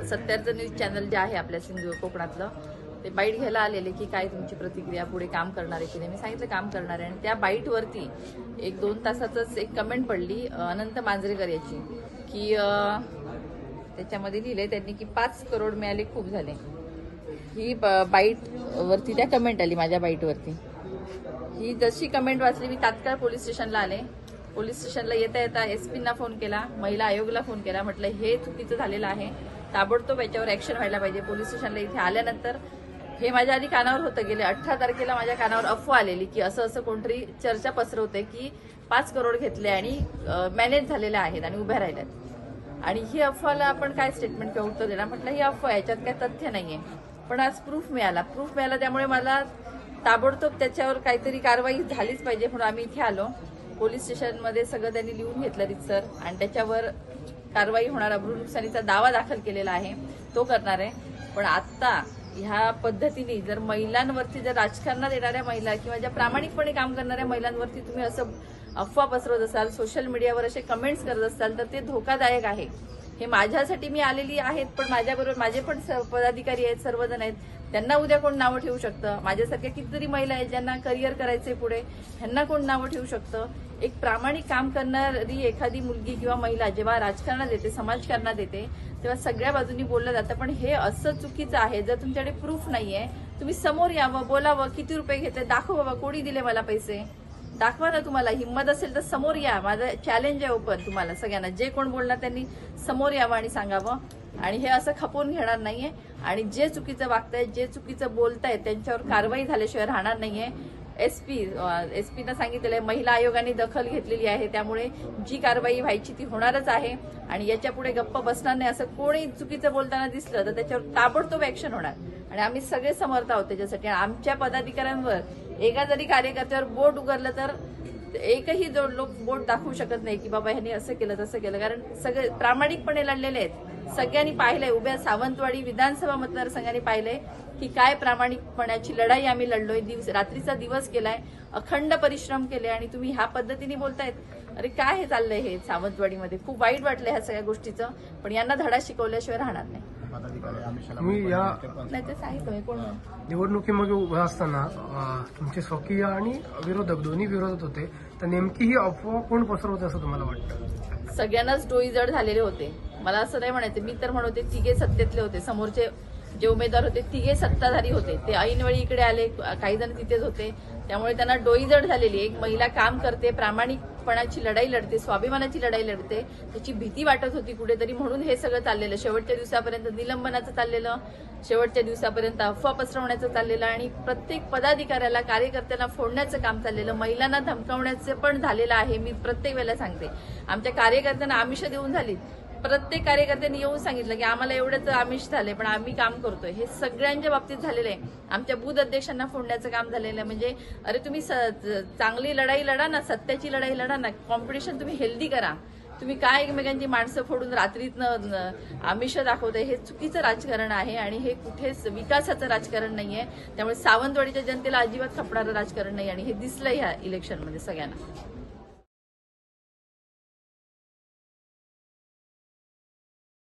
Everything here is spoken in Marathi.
सत्याचं न्यूज चॅनल जे आहे आपल्या सिंधुदुर्ग कोकणातलं ते बाईट घ्यायला आलेले की काय तुमची प्रतिक्रिया, पुढे काम करणार आहे की नाही. मी सांगितलं काम करणार आहे. आणि त्या बाईटवरती 1-2 तासातच एक कमेंट पडली अनंत मांजरेकर याची की त्याच्यामध्ये लिहिलंय त्यांनी की 5 करोड मिळाले, खूप झाले. ही बाईट वरती त्या कमेंट आली माझ्या बाईटवरती. ही जशी कमेंट वाचली मी तात्काळ पोलीस स्टेशनला आले. पोलीस स्टेशनला येता येता एसपींना फोन केला, महिला आयोगला फोन केला. म्हटलं हे चुकीचं झालेलं आहे, ताबडतोब याच्यावर ऍक्शन व्हायला पाहिजे. पोलीस स्टेशनला इथे आल्यानंतर हे माझ्या आधी कानावर होतं. गेले 18 तारखेला माझ्या कानावर अफवा आलेली की असं असं कोणतरी चर्चा पसरवते की 5 करोड घेतले आणि मॅनेज झालेले आहेत आणि उभ्या राहिल्यात. आणि ही अफवाला आपण काय स्टेटमेंट किंवा उत्तर देणार. म्हटलं ही अफवा, याच्यात काय तथ्य नाहीये. पण आज प्रूफ मिळाला. त्यामुळे मला ताबडतोब त्याच्यावर काहीतरी कारवाई झालीच पाहिजे म्हणून आम्ही इथे आलो. पोलीस स्टेशनमध्ये सगळं त्यांनी लिहून घेतलं रितसर आणि त्याच्यावर कारवाई होणार. अब्रू नुकसानीचा दावा दाखल केलेला आहे, तो करणार आहे. पण आता ह्या पद्धतीने जर महिलांवरती, जर राजकारणात येणाऱ्या महिला किंवा ज्या प्रामाणिकपणे काम करणाऱ्या महिलांवरती तुम्ही असं अफवा पसरवत असाल, सोशल मीडियावर असे कमेंट्स करत असाल तर ते धोकादायक आहे. हे माझ्यासाठी मी आलेली आहेत, पण माझ्याबरोबर माझे पण पदाधिकारी आहेत, सर्वजण आहेत. त्यांना उद्या कोण नावं ठेवू शकतं. माझ्यासारख्या कितीतरी महिला आहेत ज्यांना करिअर करायचंय पुढे, ह्यांना कोण नावं ठेवू शकतं. एक प्रामाणिक काम करणारी एखादी मुलगी किंवा महिला जेव्हा राजकारणात येते, समाजकारणात येते, तेव्हा सगळ्या बाजूंनी बोललं जातं. पण हे असं चुकीचं आहे. जर तुमच्याकडे प्रूफ नाहीये, तुम्ही समोर यावं, बोलावं, किती रुपये घेतले दाखव बाबा, कोणी दिले मला पैसे दाखवा ना. तुम्हाला हिंमत असेल तर समोर या. माझं चॅलेंज आहे ओपन तुम्हाला सगळ्यांना. जे कोण बोलणार त्यांनी समोर यावं आणि सांगावं. आणि हे असं खपवून घेणार नाहीये. आणि जे चुकीचं वागतायत, जे चुकीचं बोलतायत त्यांच्यावर कारवाई झाल्याशिवाय राहणार नाहीये. एसपीनं सांगितलेलं आहे, महिला आयोगाने दखल घेतलेली आहे, त्यामुळे जी कारवाई व्हायची ती होणारच आहे. आणि याच्यापुढे गप्प बसणार नाही. असं कोणी चुकीचं बोलताना दिसलं तर त्याच्यावर ताबडतोब ऍक्शन होणार. आणि आम्ही सगळे समर्थ आहोत त्याच्यासाठी. आमच्या पदाधिकाऱ्यांवर एका जरी कार्यकर्त्यावर बोट उघडलं तर एकही लोक बोट दाखवू शकत नाही की बाबा ह्यांनी असं केलं तसं केलं. कारण सगळे प्रामाणिकपणे लढलेले आहेत. सगळ्यांनी पाहिलंय, उभ्या सावंतवाडी विधानसभा मतदारसंघाने पाहिलंय की काय प्रामाणिकपणाची लढाई आम्ही लढलोय. रात्रीचा दिवस केलाय, अखंड परिश्रम केले आणि तुम्ही ह्या पद्धतीने बोलतायत. अरे काय हे चाललंय हे सावंतवाडीमध्ये. खूप वाईट वाटलं ह्या सगळ्या गोष्टीचं. पण यांना धडा शिकवल्याशिवाय राहणार नाही. तुम्ही या नाही ते सांगितलं कोण निवडणुकीमध्ये उभे असताना तुमचे स्वकीय आणि विरोधक दोन्ही विरोधात होते, तर नेमकी ही अफवा कोण पसरवते असं तुम्हाला वाटतं? सगळ्यांनाच डोई जड झालेले होते. मला असं नाही म्हणायचं. मी तर म्हणते तिघे सत्तेतले होते. समोरचे जे उमेदवार होते तिघे सत्ताधारी होते. ते ऐनवेळी इकडे आले, काही जण तिथेच होते. त्यामुळे त्यांना डोई जड झालेली. एक महिला काम करते, प्रामाणिकपणाची लढाई लढते, स्वाभिमानाची लढाई लढते, त्याची भीती वाटत होती कुठेतरी. म्हणून हे सगळं चाललेलं. शेवटच्या दिवसापर्यंत निलंबनाचं चाललेलं, शेवटच्या दिवसापर्यंत अफवा पसरवण्याचं चाललेलं आणि प्रत्येक पदाधिकाऱ्याला, कार्यकर्त्यांना फोडण्याचं काम चाललेलं, महिलांना धमकावण्याचं पण झालेलं आहे. मी प्रत्येक वेळेला सांगते, आमच्या कार्यकर्त्यांना आमिष देऊन झाली. प्रत्येक कार्यकर्त्यांनी येऊन सांगितलं की आम्हाला एवढंच आमिष झालंय पण आम्ही काम करतोय. हे सगळ्यांच्या बाबतीत झालेलं आहे. आमच्या बूथ अध्यक्षांना फोडण्याचं काम झालेलं आहे. म्हणजे अरे तुम्ही चांगली लढाई लढा ना, सत्याची लढाई लढा ना, कॉम्पिटिशन तुम्ही हेल्दी करा. तुम्ही काय एकमेकांची माणसं फोडून रात्रीतनं आमिष दाखवताय. हे चुकीचं राजकारण आहे आणि हे कुठेच विकासाचं राजकारण नाहीये. त्यामुळे सावंतवाडीच्या जनतेला अजिबात खपणारं राजकारण नाही आणि हे दिसलंय ह्या इलेक्शनमध्ये सगळ्यांना.